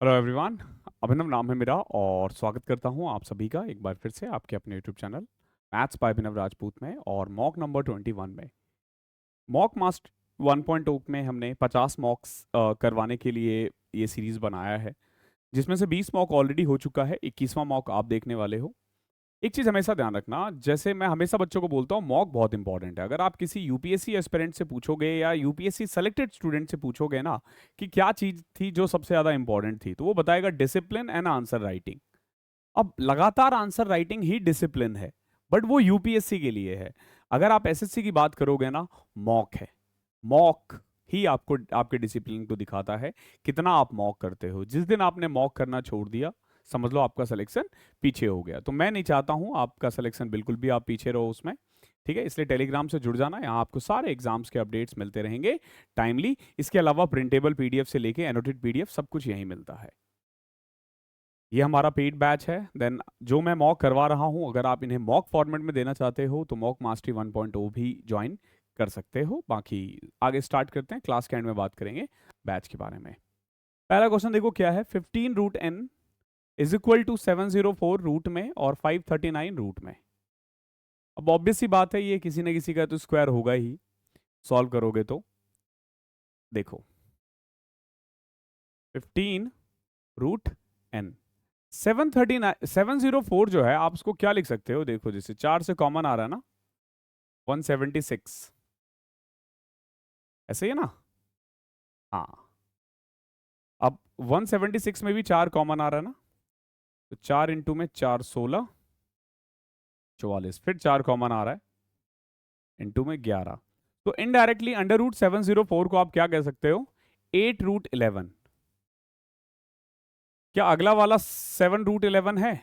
Hello everyone. अभिनव नाम है मेरा और स्वागत करता हूं आप सभी का एक बार फिर से आपके अपने यूट्यूब चैनल मैथ्स बाय अभिनव राजपूत में और मॉक नंबर 21 में। मॉक मास्ट 1.0 में हमने 50 मॉक्स करवाने के लिए ये सीरीज़ बनाया है, जिसमें से 20 मॉक ऑलरेडी हो चुका है। 21वां मॉक आप देखने वाले हो। एक चीज़ हमेशा ध्यान रखना, जैसे मैं हमेशा बच्चों को बोलता हूँ, मॉक बहुत इंपॉर्टेंट है। अगर आप किसी यूपीएससी एस्पिरेंट से पूछोगे या यूपीएससी सेलेक्टेड स्टूडेंट से पूछोगे ना कि क्या चीज़ थी जो सबसे ज़्यादा इंपॉर्टेंट थी, तो वो बताएगा डिसिप्लिन एंड आंसर राइटिंग। अब लगातार आंसर राइटिंग ही डिसिप्लिन है, बट वो यूपीएससी के लिए है। अगर आप एसएससी की बात करोगे ना, मॉक है। मॉक ही आपको आपके डिसिप्लिन को दिखाता है, कितना आप मॉक करते हो। जिस दिन आपने मॉक करना छोड़ दिया, समझ लो आपका सिलेक्शन पीछे हो गया। तो मैं नहीं चाहता हूं आपका सिलेक्शन बिल्कुल भी आप पीछे रहो उसमें। ठीक है, इसलिए टेलीग्राम से जुड़ जाना, यहाँ आपको सारे एग्जाम्स के अपडेट्स मिलते रहेंगे टाइमली। इसके अलावा प्रिंटेबल पीडीएफ से लेके एनोटेड पीडीएफ सब कुछ यहीं मिलता है। ये हमारा पेड बैच है। देन जो मैं मॉक करवा रहा हूँ, अगर आप इन्हें मॉक फॉर्मेट में देना चाहते हो तो मॉक मास्टरी 1.0 भी ज्वाइन कर सकते हो। बाकी आगे स्टार्ट करते हैं, क्लास के एंड में बात करेंगे बैच के बारे में। पहला क्वेश्चन देखो क्या है। 15 root n is equal to 704 root में और 539 रूट में। अब ऑब्वियस सी बात है, ये किसी न किसी का तो स्क्वायर होगा ही। सॉल्व करोगे तो देखो 15 रूट n 704 जो है, आप उसको क्या लिख सकते हो। देखो जैसे 4 से कॉमन आ रहा है ना, 176 ऐसे ही है ना। हाँ, अब 176 में भी 4 कॉमन आ रहा है ना, तो 4 इंटू में 4 16 44, फिर 4 कॉमन आ रहा है, इंटू में 11। तो इनडायरेक्टली अंडर रूट 704 को आप क्या कह सकते हो, 8 रूट 11। क्या अगला वाला 7 रूट 11 है?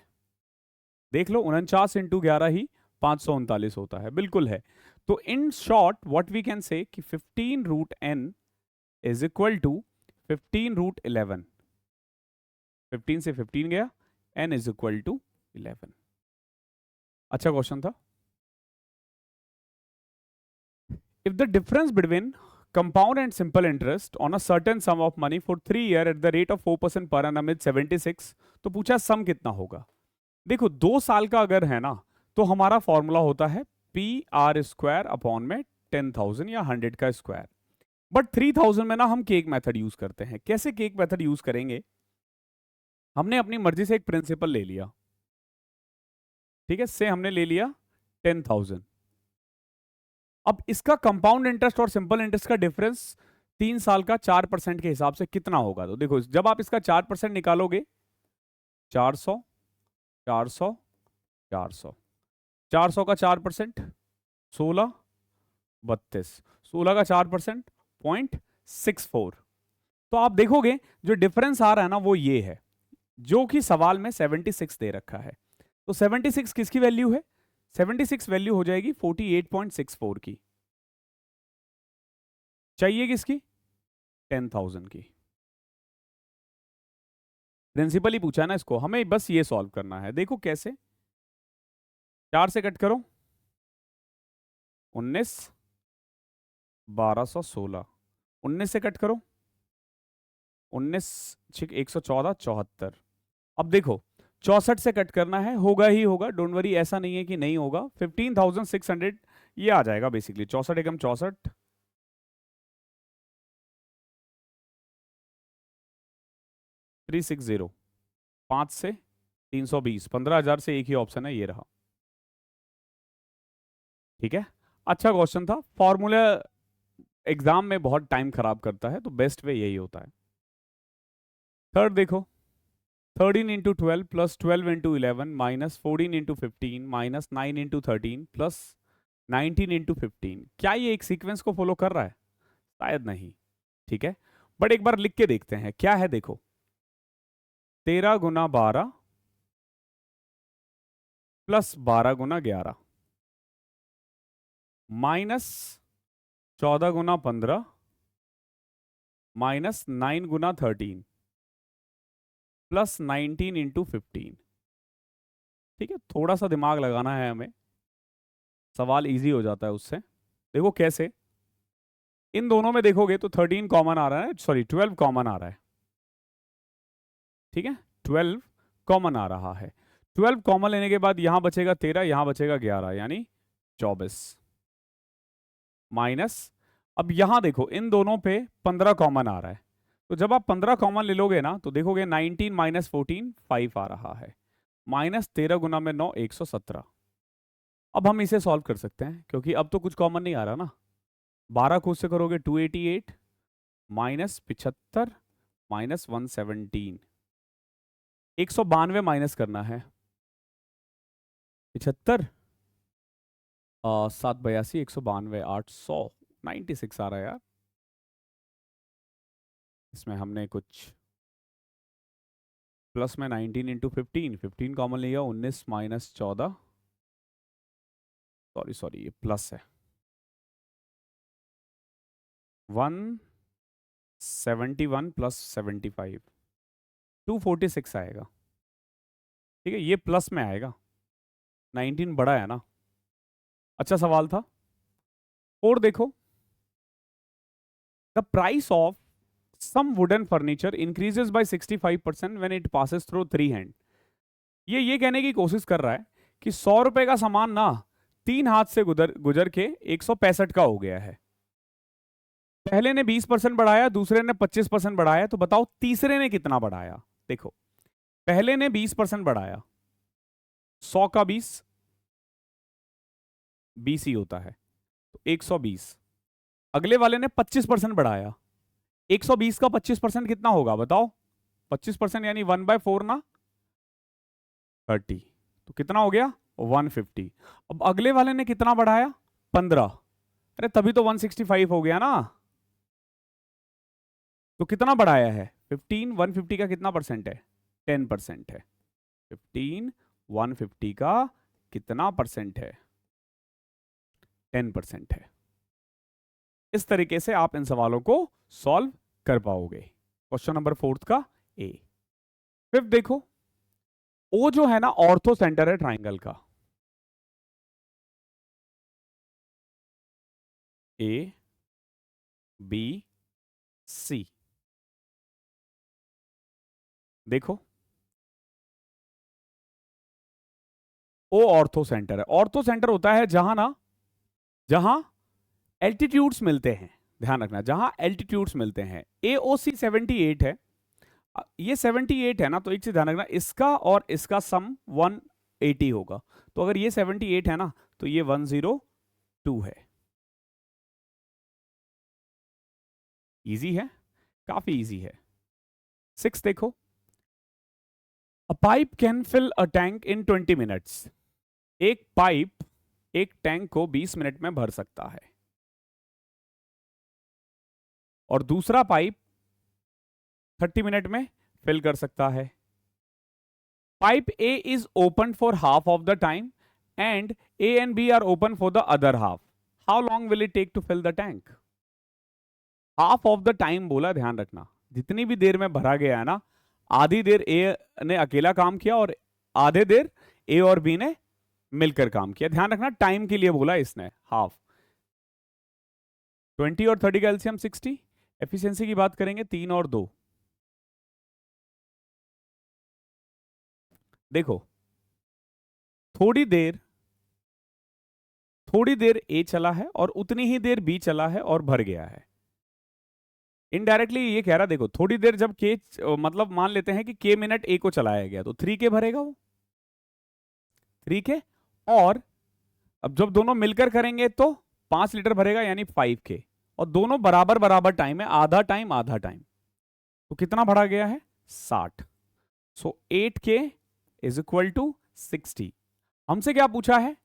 देख लो, 49 इंटू 11 ही 539 होता है, बिल्कुल है। तो in short what we can say कि 15 root n is equal to 15 root 11। 15 से 15 गया, n इज इक्वल टू 11। अच्छा क्वेश्चन था। If the difference between compound and simple interest on a certain sum of money for 3 year at the rate of 4% per annum is 76, तो पूछा सम कितना होगा। देखो 2 साल का अगर है ना, तो हमारा फॉर्मूला होता है पी आर स्क्वायर अपॉन में 10,000 या 100 का स्क्वायर। बट 3,000 में ना हम केक मेथड यूज करते हैं। कैसे केक मेथड यूज करेंगे, हमने अपनी मर्जी से एक प्रिंसिपल ले लिया। ठीक है, से हमने ले लिया 10,000। अब इसका कंपाउंड इंटरेस्ट और सिंपल इंटरेस्ट का डिफरेंस 3 साल का 4% के हिसाब से कितना होगा। तो देखो जब आप इसका 4% निकालोगे, 400 400 400, 400 का 4% 16 32, 16 का 4% 0.64। तो आप देखोगे जो डिफरेंस आ रहा है ना, वो ये है, जो कि सवाल में 76 दे रखा है। तो 76 किसकी वैल्यू है? 76 वैल्यू हो जाएगी 48.64 की। चाहिए किसकी? 10,000 की। प्रिंसिपल ही पूछा है ना इसको, हमें बस ये सॉल्व करना है। देखो कैसे, 4 से कट करो, 19 1216, 19 से कट करो, 19 114 74। अब देखो 64 से कट करना है, होगा ही होगा, डोंट वरी, ऐसा नहीं है कि नहीं होगा। 15,600 ये आ जाएगा बेसिकली। 64 एकम 64, 360, 5 से 320, 15,000 से एक ही ऑप्शन है, ये रहा। ठीक है, अच्छा क्वेश्चन था। फॉर्मूला एग्जाम में बहुत टाइम खराब करता है, तो बेस्ट वे यही होता है। थर्ड देखो, 13 into 12 plus 12 into 11 minus 14 into 15 minus 9 into 13 plus 19 into 15। क्या ये एक सीक्वेंस को फॉलो कर रहा है? शायद नहीं। ठीक है, बट एक बार लिख के देखते हैं क्या है। देखो 13 गुना 12 प्लस 12 गुना 11 माइनस 14 गुना 15 माइनस 9 गुना 13 प्लस 19 इंटू 15। ठीक है, थोड़ा सा दिमाग लगाना है हमें, सवाल इजी हो जाता है उससे। देखो कैसे, इन दोनों में देखोगे तो 13 कॉमन आ रहा है, सॉरी 12 कॉमन आ रहा है। ठीक है, 12 कॉमन आ रहा है। 12 कॉमन लेने के बाद यहां बचेगा 13, यहां बचेगा 11, यानी 24 माइनस, अब यहां देखो इन दोनों पे 15 कॉमन आ रहा है, तो जब आप 15 कॉमन ले लोगे ना तो देखोगे 19 माइनस 14 5 आ रहा है, माइनस 13 गुना में 9 117। अब हम इसे सॉल्व कर सकते हैं क्योंकि अब तो कुछ कॉमन नहीं आ रहा ना। 12 को उससे करोगे 288 माइनस 75 माइनस 117, 192 माइनस करना है 75, 782 192 800 96 आ रहा है यार। इसमें हमने कुछ प्लस में 19 इंटू 15 कॉमन लिया, 19 माइनस 14, सॉरी ये प्लस है, 171 प्लस 75 246 आएगा। ठीक है, ये प्लस में आएगा, 19 बड़ा है ना। अच्छा सवाल था। और देखो, the price of some wooden furniture increases by 65% when it passes through 3 hand. ये कहने की कोशिश कर रहा है कि 100 रुपए का सामान ना 3 हाथ से गुजर के 165 का हो गया है। पहले ने 20% बढ़ाया, दूसरे ने 25% बढ़ाया, तो बताओ तीसरे ने कितना बढ़ाया। देखो, पहले ने 20% बढ़ाया, 100 का 20 20 ही होता है, तो 120। अगले वाले ने 25% बढ़ाया, 120 का 25% कितना होगा बताओ। 25% यानी 1/4 ना 30, तो कितना हो गया 150। अब अगले वाले ने कितना बढ़ाया 15, अरे तभी तो 165 हो गया ना। तो कितना बढ़ाया है 15, 150 का कितना परसेंट है 10% है। 15 150 का कितना परसेंट है 10% है। इस तरीके से आप इन सवालों को सॉल्व कर पाओगे। क्वेश्चन नंबर 4 का ए। फिफ्थ देखो, ओ जो है ना ऑर्थो सेंटर है ट्राइंगल का, ए बी सी। देखो ओ ऑर्थो सेंटर है, ऑर्थो सेंटर होता है जहां ना, जहां एल्टीट्यूड्स मिलते हैं, ध्यान रखना जहां एल्टीट्यूड्स मिलते हैं। AOC 78 है, ये 78 है ना, तो एक चीज ध्यान रखना, इसका और इसका सम 180 होगा। तो अगर ये 78 है ना तो ये 102 है। इजी है, काफी इजी है। 6 देखो, a pipe can fill a tank in 20 minutes. एक पाइप एक टैंक को 20 मिनट में भर सकता है, और दूसरा पाइप 30 मिनट में फिल कर सकता है। Pipe A is open for half of the time and A and B are open for the other half. How long will it take to fill the tank? Half of the time बोला, ध्यान रखना जितनी भी देर में भरा गया है ना, आधी देर ए ने अकेला काम किया और आधे देर ए और बी ने मिलकर काम किया। ध्यान रखना टाइम के लिए बोला इसने हाफ। 20 और 30 का एलसीएम 60। एफिशिएंसी की बात करेंगे 3 और 2। देखो थोड़ी देर ए चला है और उतनी ही देर बी चला है और भर गया है। इनडायरेक्टली ये कह रहा, देखो थोड़ी देर जब के मतलब मान लेते हैं कि के मिनट ए को चलाया गया तो 3 के भरेगा वो 3 के, और अब जब दोनों मिलकर करेंगे तो 5 लीटर भरेगा यानी 5 के, और दोनों बराबर बराबर टाइम है, आधा टाइम आधा टाइम, तो कितना भरा गया है 60। सो 8 के इज इक्वल टू 60। हमसे क्या पूछा है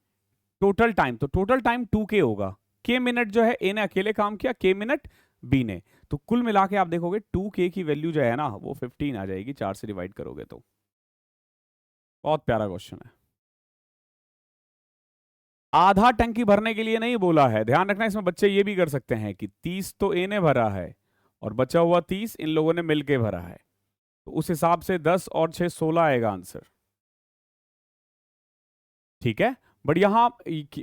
टोटल टाइम, तो टोटल टाइम 2 के होगा। के मिनट जो है ए ने अकेले काम किया, के मिनट बी ने, तो कुल मिला के आप देखोगे 2k की वैल्यू जो है ना वो 15 आ जाएगी, 4 से डिवाइड करोगे तो। बहुत प्यारा क्वेश्चन है। आधा टंकी भरने के लिए नहीं बोला है, ध्यान रखना, इसमें बच्चे ये भी कर सकते हैं कि 30 तो ए ने भरा है और बचा हुआ 30 इन लोगों ने मिलके भरा है, तो उस हिसाब से 10 और 6 16 आएगा आंसर। ठीक है, बट यहां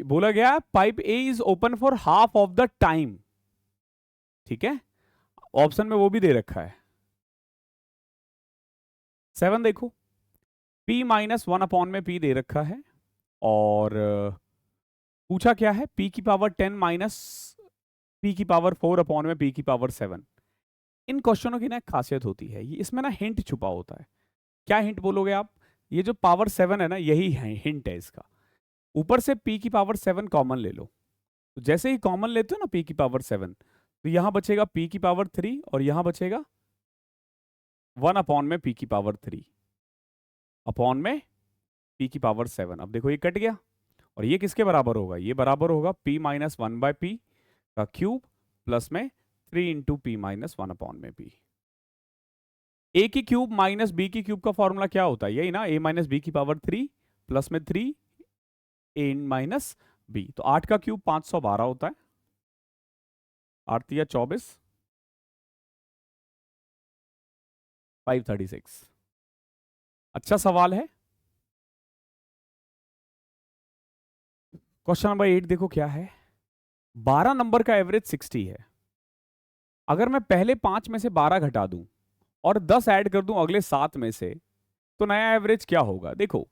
बोला गया pipe A is open for half of the time. ठीक है, ऑप्शन में वो भी दे रखा है। 7 देखो, p माइनस 1 अपॉन में p दे रखा है और पूछा क्या है, p की पावर 10 माइनस p की पावर 4 अपॉन में p की पावर 7। इन क्वेश्चनों की ना एक खासियत होती है, ये इसमें ना हिंट छुपा होता है। क्या हिंट बोलोगे आप? ये जो पावर 7 है ना, यही है हिंट है इसका। ऊपर से p की पावर 7 कॉमन ले लो, तो जैसे ही कॉमन लेते हो ना p की पावर 7, तो यहां बचेगा p की पावर 3 और यहां बचेगा 1 अपॉन में p की पावर 3 अपॉन में p की पावर 7। अब देखो ये कट गया, और ये किसके बराबर होगा? ये बराबर होगा p माइनस 1 बाय पी का क्यूब प्लस में 3 इंटू पी माइनस 1 अपॉन में p। a की क्यूब माइनस b की क्यूब का फॉर्मूला क्या होता है? यही ना, a माइनस बी की पावर 3 प्लस में 3 a माइनस b। तो 8 का क्यूब 512 होता है, 8 तिया 24, 536। अच्छा सवाल है। क्वेश्चन नंबर 8 देखो क्या है। 12 नंबर का एवरेज 60 है। अगर मैं पहले 5 में से 12 घटा दूं और 10 ऐड कर दूं अगले 7 में से, तो नया एवरेज क्या होगा? देखो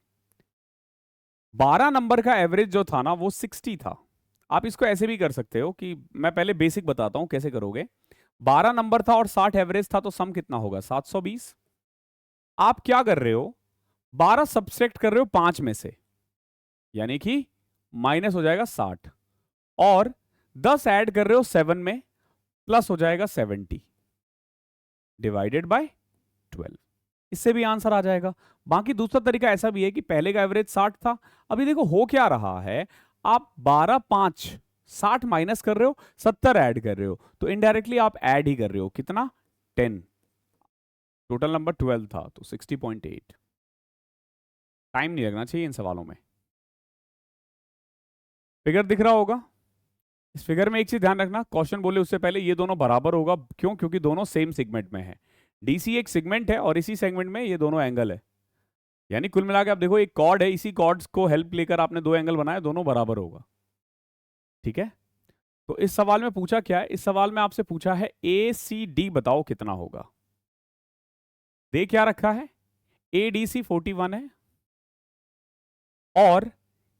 12 नंबर का एवरेज जो था ना वो 60 था। आप इसको ऐसे भी कर सकते हो कि मैं पहले बेसिक बताता हूं कैसे करोगे। 12 नंबर था और 60 एवरेज था, तो सम कितना होगा? 720। आप क्या कर रहे हो? 12 सब्सट्रैक्ट कर रहे हो 5 में से, यानी कि माइनस हो जाएगा 60, और 10 ऐड कर रहे हो 7 में, प्लस हो जाएगा 70 डिवाइडेड बाय 12। इससे भी आंसर आ जाएगा। बाकी दूसरा तरीका ऐसा भी है कि पहले का एवरेज 60 था। अभी देखो हो क्या रहा है, आप 12 5 60 माइनस कर रहे हो, 70 ऐड कर रहे हो, तो इनडायरेक्टली आप ऐड ही कर रहे हो। कितना? 10। टोटल नंबर 12 था, तो 60.8। टाइम नहीं लगना चाहिए इन सवालों में। फिगर दिख रहा होगा। इस फिगर में एक चीज ध्यान रखना, क्वेश्चन बोले उससे पहले ये दोनों बराबर होगा। क्यों? क्योंकि दोनों सेम सेगमेंट में है। डीसी एक सेगमेंट है और इसी सेगमेंट में ये दोनों एंगल है। यानी कुल मिला के आप देखो एक कॉर्ड है, इसी कॉर्ड्स को हेल्प लेकर आपने दो एंगल बनाए, दोनों बराबर होगा। ठीक है। तो इस सवाल में पूछा क्या है? इस सवाल में आपसे पूछा है ए सी डी बताओ कितना होगा। दे क्या रखा है? ए डी सी 41 है और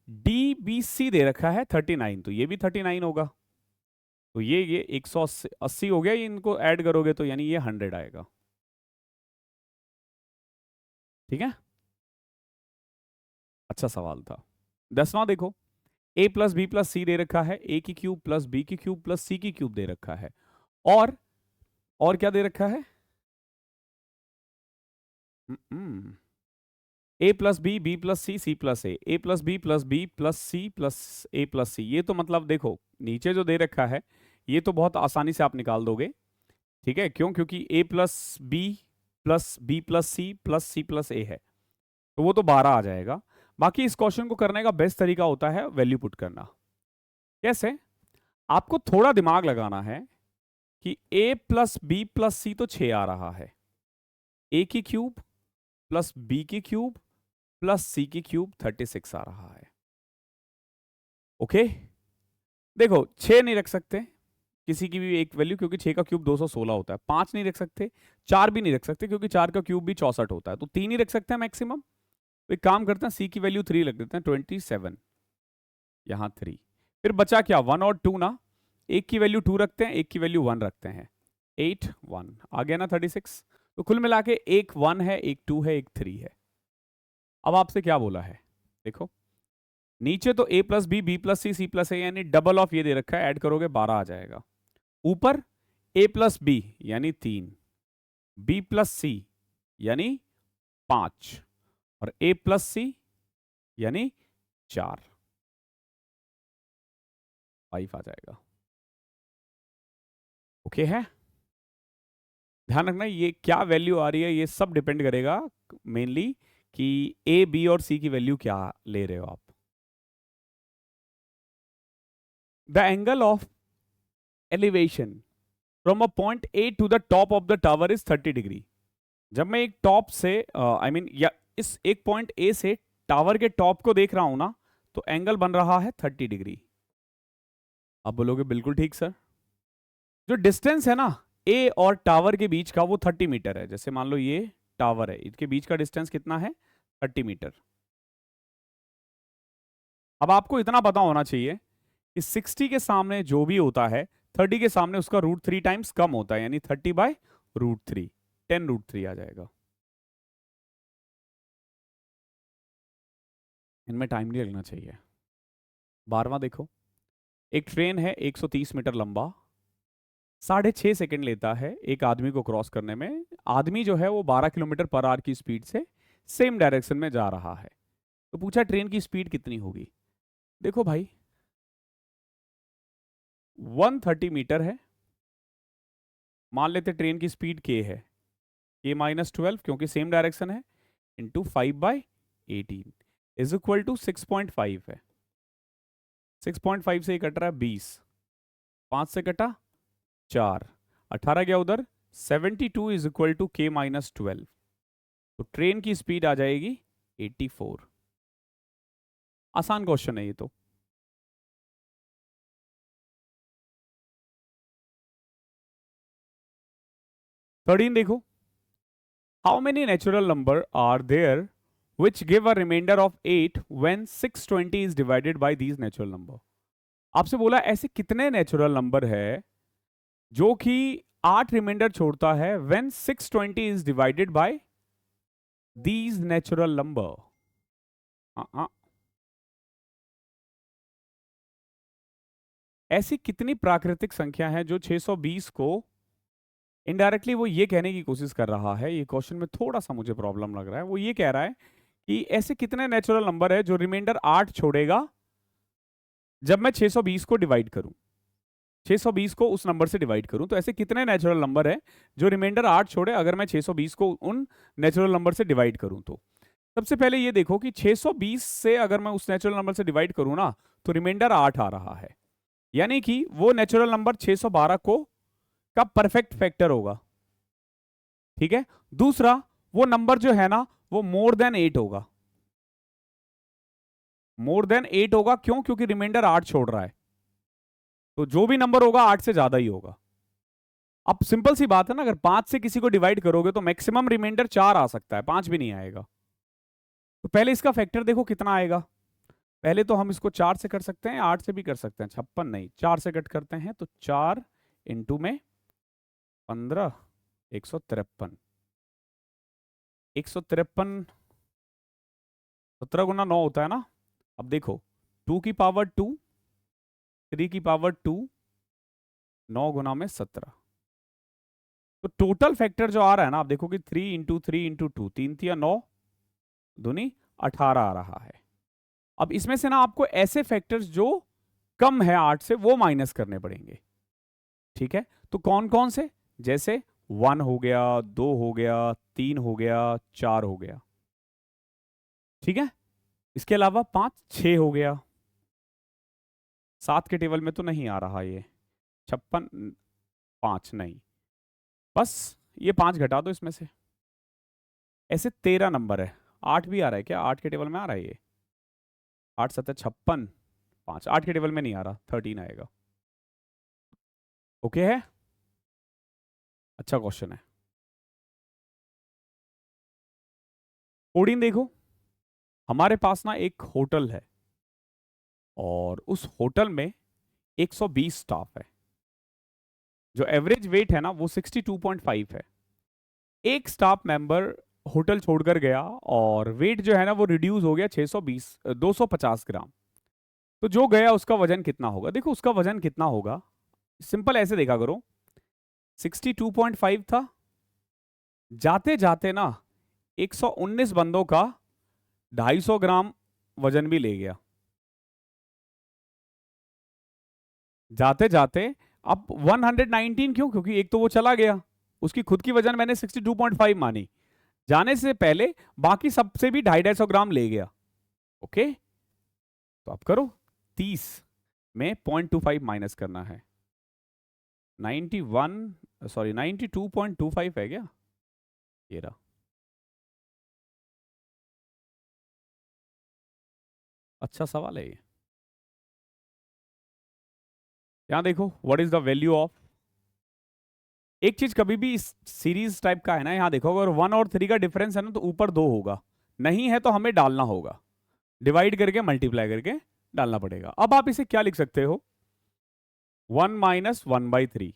डी बी सी दे रखा है 39, तो ये भी 39 होगा। तो ये 180 हो गया, ये इनको ऐड करोगे तो यानी ये 100 आएगा। ठीक है, अच्छा सवाल था। 10वां देखो, a plus B plus C दे रखा है, a की क्यूब प्लस b की क्यूब प्लस c की क्यूब दे रखा है, और क्या दे रखा है? a plus B B plus C C plus A plus B plus B plus C plus A plus C. ये तो मतलब देखो नीचे जो दे रखा है ये तो बहुत आसानी से आप निकाल दोगे। ठीक है, क्यों? क्योंकि a plus B plus C plus A है, तो वो तो 12 आ जाएगा। बाकी इस क्वेश्चन को करने का बेस्ट तरीका होता है वैल्यू पुट करना। कैसे? आपको थोड़ा दिमाग लगाना है कि a प्लस बी प्लस सी तो 6 आ रहा है, a की क्यूब प्लस b की क्यूब प्लस c की क्यूब 36 आ रहा है। ओके, देखो 6 नहीं रख सकते किसी की भी एक वैल्यू, क्योंकि 6 का क्यूब 216 होता है। 5 नहीं रख सकते, 4 भी नहीं रख सकते क्योंकि 4 का क्यूब भी 64 होता है। तो 3 ही रख सकते हैं मैक्सिमम। तो एक काम करते हैं, c की वैल्यू 3 रख देते हैं, 27, यहां 3। फिर बचा क्या? 1 और 2 ना। एक की वैल्यू 2 रखते हैं, एक की वैल्यू 1 रखते हैं, 8 1 आ गया ना 36। तो कुल मिला के एक 1 है, एक 2 है, एक 3 है। अब आपसे क्या बोला है? देखो नीचे तो a plus B B plus C plus A यानी डबल ऑफ ये दे रखा है, ऐड करोगे 12 आ जाएगा। ऊपर a प्लस बी यानी 3, b प्लस सी यानी 5 और a प्लस सी यानी 4, 5 आ जाएगा। ओके है, ध्यान रखना ये क्या वैल्यू आ रही है, ये सब डिपेंड करेगा मेनली कि ए बी और सी की वैल्यू क्या ले रहे हो आप। The angle of elevation from a point A to the top of the tower is 30 degree. जब मैं एक टॉप से आई मीन या इस एक पॉइंट ए से टावर के टॉप को देख रहा हूं ना, तो एंगल बन रहा है 30 डिग्री। आप बोलोगे बिल्कुल ठीक सर। जो डिस्टेंस है ना ए और टावर के बीच का वो 30 मीटर है। जैसे मान लो ये टावर है, इनके बीच का डिस्टेंस कितना है 30 मीटर। अब आपको इतना पता होना चाहिए कि 60 के सामने जो भी होता है 30 के सामने उसका √3 टाइम्स कम होता है, यानी 30/√3, 10√3 आ जाएगा। इनमें टाइम नहीं लगना चाहिए। 12वां देखो, एक ट्रेन है 130 मीटर लंबा, 6.5 सेकंड लेता है एक आदमी को क्रॉस करने में। आदमी जो है वो 12 किलोमीटर पर आवर की स्पीड से सेम डायरेक्शन में जा रहा है। तो पूछा ट्रेन की स्पीड कितनी होगी। देखो भाई 130 मीटर है, मान लेते ट्रेन की स्पीड के है, k-12 क्योंकि सेम डायरेक्शन है, इंटू 5/18 इज इक्वल टू 6.5 है। 6.5 से ही कट रहा है 20, 5 से कटा 4, 18 गया उधर, 72 इज इक्वल टू k-12। तो ट्रेन की स्पीड आ जाएगी 84। आसान क्वेश्चन है ये तो। थर्टीन देखो, how many natural number are there which give a remainder of 8 when 620 is divided by these natural number। आपसे बोला ऐसे कितने नेचुरल नंबर है जो कि 8 रिमाइंडर छोड़ता है when 620 is divided by these natural number। ऐसी कितनी प्राकृतिक संख्या है जो 620 को इनडायरेक्टली वो ये कहने की कोशिश कर रहा है, ये क्वेश्चन में थोड़ा सा मुझे प्रॉब्लम लग रहा है। वो ये कह रहा है कि ऐसे कितने नेचुरल नंबर है जो रिमाइंडर 8 छोड़ेगा जब मैं 620 को डिवाइड करूं, 620 को उस नंबर से डिवाइड करूं। तो ऐसे कितने नेचुरल नंबर है जो रिमाइंडर 8 छोड़े अगर मैं 620 को उन नेचुरल नंबर से डिवाइड करूं। तो सबसे पहले ये देखो कि 620 से अगर मैं उस नेचुरल नंबर से डिवाइड करूं ना, तो रिमाइंडर 8 आ रहा है, यानी कि वो नेचुरल नंबर 612 को का परफेक्ट फैक्टर होगा। ठीक है, दूसरा वो नंबर जो है ना वो मोर देन 8 होगा। मोर देन 8 होगा क्यों? क्योंकि रिमाइंडर 8 छोड़ रहा है, तो जो भी नंबर होगा 8 से ज्यादा ही होगा। अब सिंपल सी बात है ना, अगर 5 से किसी को डिवाइड करोगे तो मैक्सिमम रिमाइंडर 4 आ सकता है, 5 भी नहीं आएगा। तो पहले इसका फैक्टर देखो कितना आएगा। पहले तो हम इसको 4 से कर सकते हैं, 8 से भी कर सकते हैं, 56 नहीं 4 से कट करते हैं, तो 4 इंटू में 15, 153, 153, 17 गुना 9 होता है ना। अब देखो 2 की पावर 2, 3 की पावर 2, 9 गुना में 17। तो टोटल फैक्टर जो आ रहा है ना, आप देखो कि 3 इंटू 3 इंटू 2, 3 तिया 9, दूनी 18 आ रहा है। अब इसमें से ना आपको ऐसे फैक्टर्स जो कम है 8 से वो माइनस करने पड़ेंगे। ठीक है, तो कौन कौन से? जैसे 1 हो गया, 2 हो गया, 3 हो गया, 4 हो गया। ठीक है, इसके अलावा 5, 6 हो गया, 7 के टेबल में तो नहीं आ रहा ये, 56, 5 नहीं, बस ये 5 घटा दो इसमें से। ऐसे 13 नंबर है। 8 भी आ रहा है क्या? 8 के टेबल में आ रहा है ये, 8 7 56, 5 8 के टेबल में नहीं आ रहा, 13 आएगा। ओके है, अच्छा क्वेश्चन है। 14 देखो, हमारे पास ना एक होटल है और उस होटल में 120 स्टाफ है। जो एवरेज वेट है ना वो 62.5 है। एक स्टाफ मेंबर होटल छोड़कर गया और वेट जो है ना वो रिड्यूस हो गया 250 ग्राम। तो जो गया उसका वजन कितना होगा? देखो उसका वजन कितना होगा, सिंपल ऐसे देखा करो, 62.5 था, जाते जाते ना 119 बंदों का 250 ग्राम वजन भी ले गया जाते जाते। अब 119 क्यों? क्योंकि एक तो वो चला गया, उसकी खुद की वजन मैंने 62.5 मानी, जाने से पहले बाकी सबसे भी 250 ग्राम ले गया। ओके, तो आप करो, 30 में 0.25 माइनस करना है, 91 सॉरी 92.25 है क्या? ये रहा। अच्छा सवाल है ये। यहां देखो, what is the value of एक चीज कभी भी इस सीरीज टाइप का है ना, यहाँ देखो अगर 1 और 3 का डिफरेंस है ना तो ऊपर 2 होगा, नहीं है तो हमें डालना होगा, डिवाइड करके मल्टीप्लाई करके डालना पड़ेगा। अब आप इसे क्या लिख सकते हो, 1 - 1/3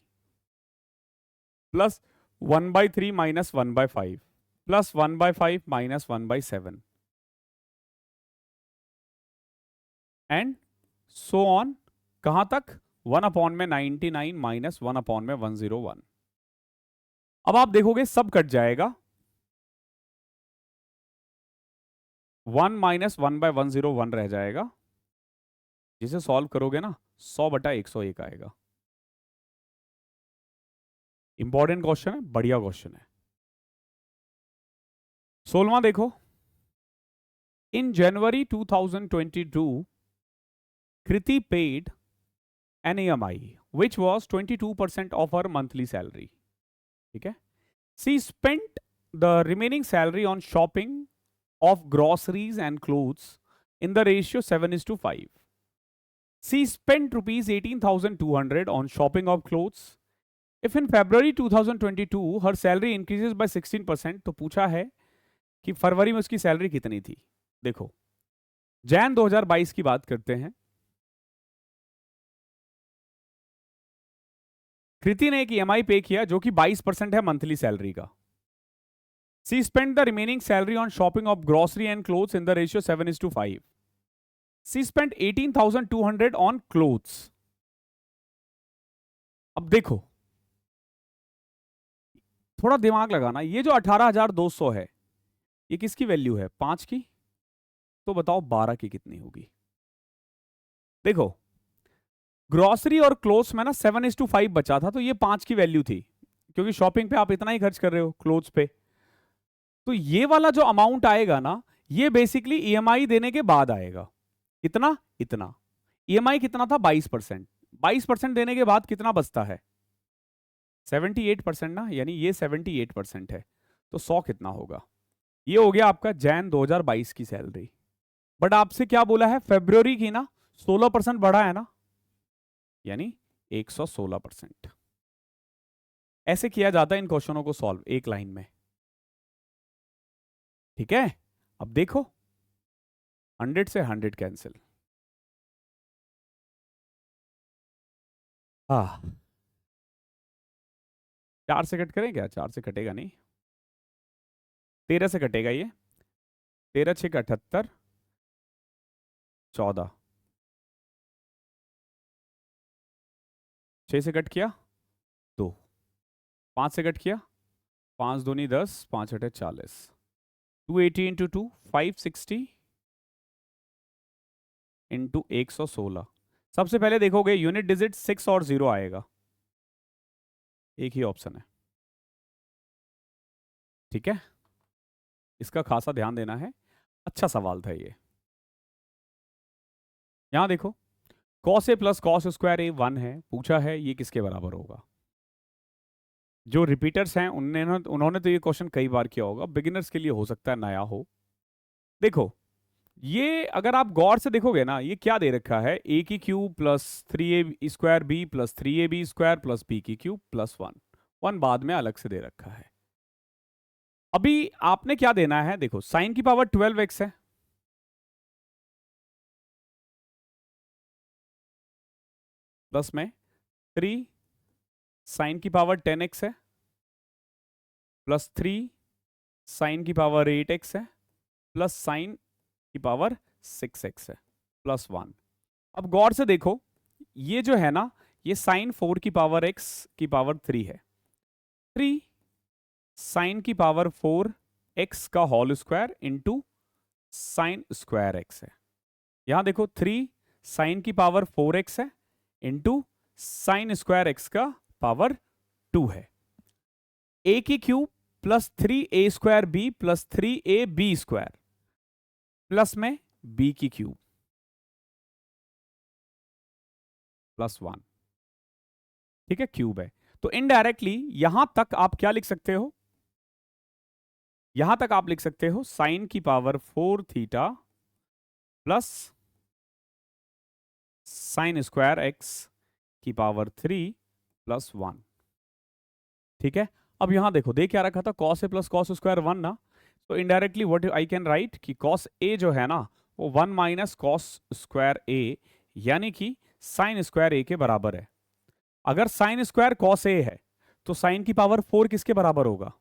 plus 1/3 - 1/5 plus 1/5 - 1/7 and so on, कहां तक, 1/99 माइनस 1/101। अब आप देखोगे सब कट जाएगा, 1 - 1/101 रह जाएगा, जिसे सॉल्व करोगे ना 100/101 आएगा। इंपॉर्टेंट क्वेश्चन है, बढ़िया क्वेश्चन है। 16वां देखो, in January 2022 Kriti paid an EMI which was 22% of her monthly salary, ठीक है। She spent the remaining salary on shopping of groceries and clothes in the ratio 7:5. She spent rupees 18,200 on shopping of clothes. If in February 2022 her salary increases by 16%, तो पूछा है कि फरवरी में उसकी salary कितनी थी। देखो जैन 2022 की बात करते हैं, कृति ने एक EMI पे किया जो कि 22% है मंथली सैलरी का। She spent the remaining salary on shopping of grocery and clothes in the ratio 7:5. She spent 18,200 on clothes. अब देखो थोड़ा दिमाग लगाना, ये जो 18,200 है ये किसकी वैल्यू है, 5 की, तो बताओ 12 की कितनी होगी। देखो ग्रोसरी और क्लोथ्स में ना 7:5 बचा था, तो ये 5 की वैल्यू थी, क्योंकि शॉपिंग पे आप इतना ही खर्च कर रहे हो, क्लोथ्स पे। तो ये वाला जो अमाउंट आएगा ना, ये बेसिकली EMI देने के बाद आएगा। कितना, इतना। EMI कितना था, 22%। 22% देने के बाद कितना बचता है, 78% ना, यानी ये 78% है, तो 100 कितना होगा। ये हो गया आपका जैन 2022 की सैलरी। बट आपसे क्या बोला है, फेब्रुवरी की ना 16% बढ़ा है ना, यानी 116%। ऐसे किया जाता है इन क्वेश्चनों को सॉल्व एक लाइन में, ठीक है। अब देखो 100 से 100 कैंसिल, हाँ 4 से कट करें क्या, 4 से कटेगा नहीं, 13 से कटेगा ये, 13 6 78, 14, 6 से कट किया 2, 5 से कट किया 5 दूनी 10, 5 अठे 40, 280 इंटू 2 560 इंटू 116। सबसे पहले देखोगे यूनिट डिजिट 6 और 0 आएगा, एक ही ऑप्शन है, ठीक है। इसका खासा ध्यान देना है, अच्छा सवाल था ये। यहां देखो cos A plus cos square A 1 है, पूछा है ये किसके बराबर होगा। जो रिपीटर्स हैं उन्होंने तो ये क्वेश्चन कई बार किया होगा, बिगिनर्स के लिए हो सकता है नया हो। देखो ये अगर आप गौर से देखोगे ना, ये क्या दे रखा है, A की cube plus 3A² plus 3AB² plus B की क्यूब प्लस 1, 1 बाद में अलग से दे रखा है। अभी आपने क्या देना है, देखो साइन की पावर 12x है, प्लस में 3 साइन की पावर 10x है, प्लस 3 साइन की पावर 8x है, प्लस साइन की पावर 6x है, प्लस 1। अब गौर से देखो ये जो है ना, ये साइन 4 की पावर x की पावर 3 है, 3 साइन की पावर 4 x का whole square into sine square x है। यहां देखो 3 साइन की पावर 4x है इंटू साइन स्क्वायर x का पावर 2 है। A की cube plus 3A² plus 3AB² plus में B की क्यूब प्लस 1, ठीक है, क्यूब है। तो इनडायरेक्टली यहां तक आप क्या लिख सकते हो, यहां तक आप लिख सकते हो साइन की power 4 theta plus sign square x की पावर 3 प्लस 1, ठीक है, अब यहां देखो, दे क्या रखा था, cos A plus cos square 1 ना, तो indirectly what I can write कि कॉस ए जो है ना वो 1 माइनस कॉस स्क्वायर ए, यानी कि साइन स्क्वायर ए के बराबर है। अगर साइन स्क्वायर कॉस ए है तो साइन की पावर 4 किसके बराबर होगा,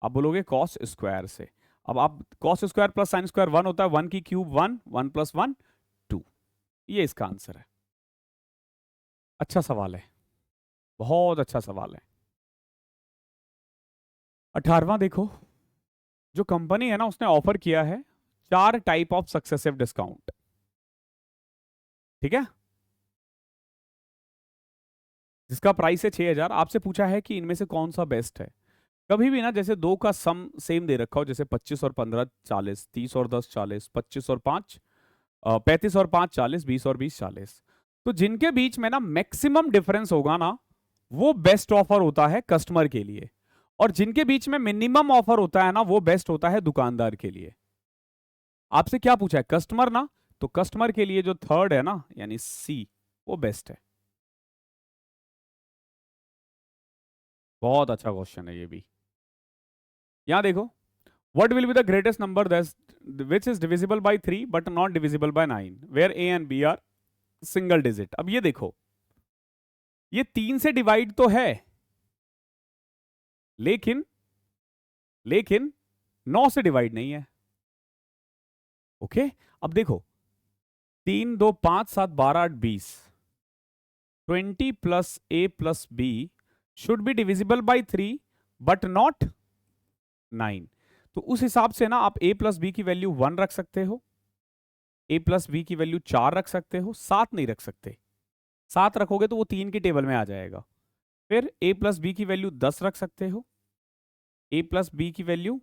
आप बोलोगे कॉस स्क्वायर से। अब आप cos square plus sine square 1 होता है, 1 की क्यूब 1, 1 प्लस 1 2, ये इसका आंसर है। अच्छा सवाल है, बहुत अच्छा सवाल है। 18वां देखो, जो कंपनी है ना उसने ऑफर किया है 4 टाइप ऑफ सक्सेसिव डिस्काउंट, ठीक है, जिसका प्राइस है 6000। आपसे पूछा है कि इनमें से कौन सा बेस्ट है। कभी भी ना जैसे दो का सम सेम दे रखा हो, जैसे 25 और 15 40, 30 और 10 40, 25 और 5 35 और 5 40, 20 और 20 40, तो जिनके बीच में ना मैक्सिमम डिफरेंस होगा ना वो बेस्ट ऑफर होता है कस्टमर के लिए, और जिनके बीच में मिनिमम ऑफर होता है ना वो बेस्ट होता है दुकानदार के लिए। आपसे क्या पूछा है, कस्टमर ना, तो कस्टमर के लिए जो थर्ड है ना यानी सी, वो बेस्ट है। बहुत अच्छा क्वेश्चन है ये भी। यहां देखो, what will be the greatest number that which is divisible by 3 but not divisible by 9 where a and b are single digit. अब ये देखो, ये 3 से डिवाइड तो है, लेकिन लेकिन 9 से डिवाइड नहीं है। ओके, अब देखो, 3 2 5 7 12 8 20, 20 plus A plus b should be divisible by 3 but not 9। तो उस हिसाब से ना आप a प्लस बी की वैल्यू 1 रख सकते हो, a प्लस बी की वैल्यू 4 रख सकते हो, 7 नहीं रख सकते। 7 रखोगे तो वो 3 की टेबल में आ जाएगा। फिर a प्लस बी की वैल्यू 10 रख सकते हो, a प्लस बी की वैल्यू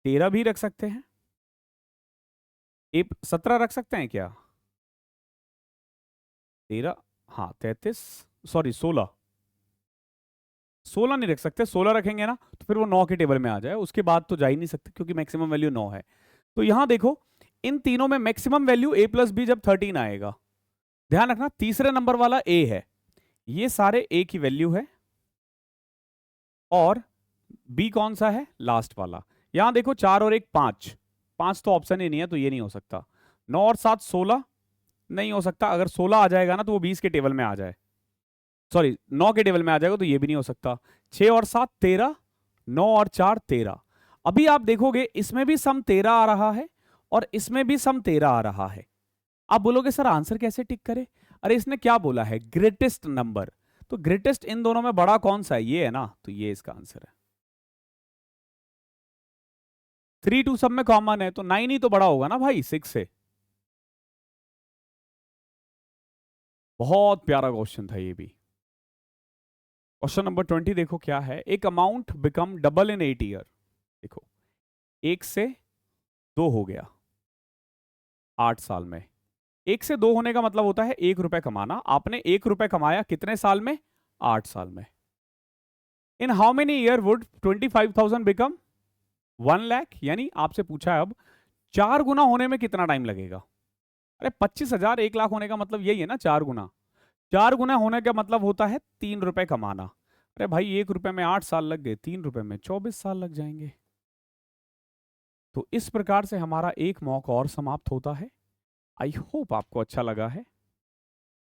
13 भी रख सकते हैं, 17 रख सकते हैं क्या, 13, हाँ 33, सॉरी 16, 16 नहीं रख सकते। 16 रखेंगे ना तो फिर वो 9 के टेबल में आ जाए, उसके बाद तो जा ही नहीं सकते क्योंकि मैक्सिमम वैल्यू 9 है। तो यहां देखो, इन तीनों में maximum value a plus B जब 13 आएगा, ध्यान रखना तीसरे नंबर वाला a है, ये सारे a की वैल्यू है, और b कौन सा है, लास्ट वाला। यहां देखो 4 और 1 5, 5 तो ऑप्शन ही नहीं है, तो ये नहीं हो सकता। 9 और 7 16 नहीं हो सकता, अगर 16 आ जाएगा ना तो वो 20 के टेबल में आ जाए, सॉरी 9 के टेबल में आ जाएगा, तो ये भी नहीं हो सकता। 6 और 7 13, 9 और 4 13। अभी आप देखोगे इसमें भी सम 13 आ रहा है और इसमें भी सम 13 आ रहा है। आप बोलोगे सर आंसर कैसे टिक करे, अरे इसने क्या बोला है, ग्रेटेस्ट नंबर, तो ग्रेटेस्ट इन दोनों में बड़ा कौन सा है, ये है ना, तो ये इसका आंसर है। 3 2 सब में कॉमन है, तो 9 ही तो बड़ा होगा ना भाई 6 से। बहुत प्यारा क्वेश्चन था ये भी। क्वेश्चन नंबर 20 देखो क्या है, एक amount become double in 8 year. देखो, 1 से 2 हो गया 8 साल में। 1 से 2 होने का मतलब होता है 1 रुपए कमाना। आपने 1 रुपए कमाया कितने साल में, 8 साल में। In how many year would 25,000 become 1 lakh, यानी आपसे पूछा है अब 4 गुना होने में कितना टाइम लगेगा। अरे 25,000 1 लाख होने का मतलब यही है ना, 4 गुना। 4 गुना होने का मतलब होता है 3 रुपए कमाना। अरे भाई 1 रुपए में 8 साल लग गए, 3 रुपए में 24 साल लग जाएंगे। तो इस प्रकार से हमारा एक मॉक और समाप्त होता है। आई होप आपको अच्छा लगा है।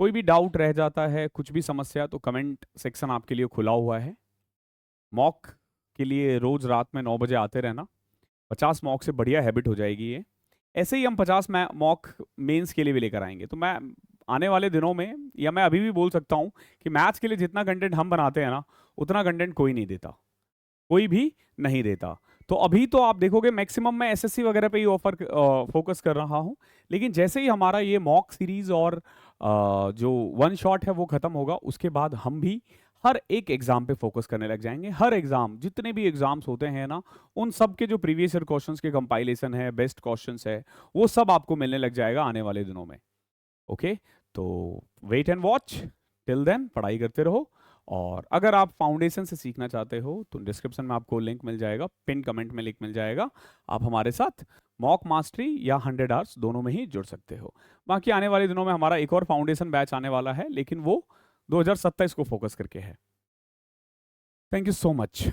कोई भी डाउट रह जाता है, कुछ भी समस्या, तो कमेंट सेक्शन आपके लिए खुला हुआ है। मॉक के लिए रोज रात में 9 बजे आते रहना, 50 मॉक से बढ़िया हैबिट हो जाएगी ये। ऐसे ही हम 50 मॉक मेंस के लिए भी लेकर आएंगे। तो मैं आने वाले दिनों में, या मैं अभी भी बोल सकता हूँ कि मैथ्स के लिए जितना कंटेंट हम बनाते हैं ना, उतना कंटेंट कोई नहीं देता, कोई भी नहीं देता। तो अभी तो आप देखोगे मैक्सिमम मैं एसएससी वगैरह पे ही ऑफर फोकस कर रहा हूँ, लेकिन जैसे ही हमारा ये मॉक सीरीज और जो वन शॉट है वो खत्म होगा, उसके बाद हम भी हर एक एग्जाम पे फोकस करने लग जाएंगे। हर एग्जाम, जितने भी एग्जाम्स होते हैं ना, उन सब के जो प्रीवियस ईयर क्वेश्चंस के कंपाइलेशन है, बेस्ट क्वेश्चंस है, वो सब आपको मिलने लग जाएगा आने वाले दिनों में। ओके, तो wait and watch, till then पढ़ाई करते रहो। और अगर आप फाउंडेशन से सीखना चाहते हो तो डिस्क्रिप्शन में आपको लिंक मिल जाएगा, पिन कमेंट में लिंक मिल जाएगा। आप हमारे साथ मॉक मास्टरी या 100 आवर्स दोनों में ही जुड़ सकते हो। बाकी आने वाले दिनों में हमारा एक और फाउंडेशन बैच आने वाला है, लेकिन वो 2027 को फोकस करके है। Thank you so much.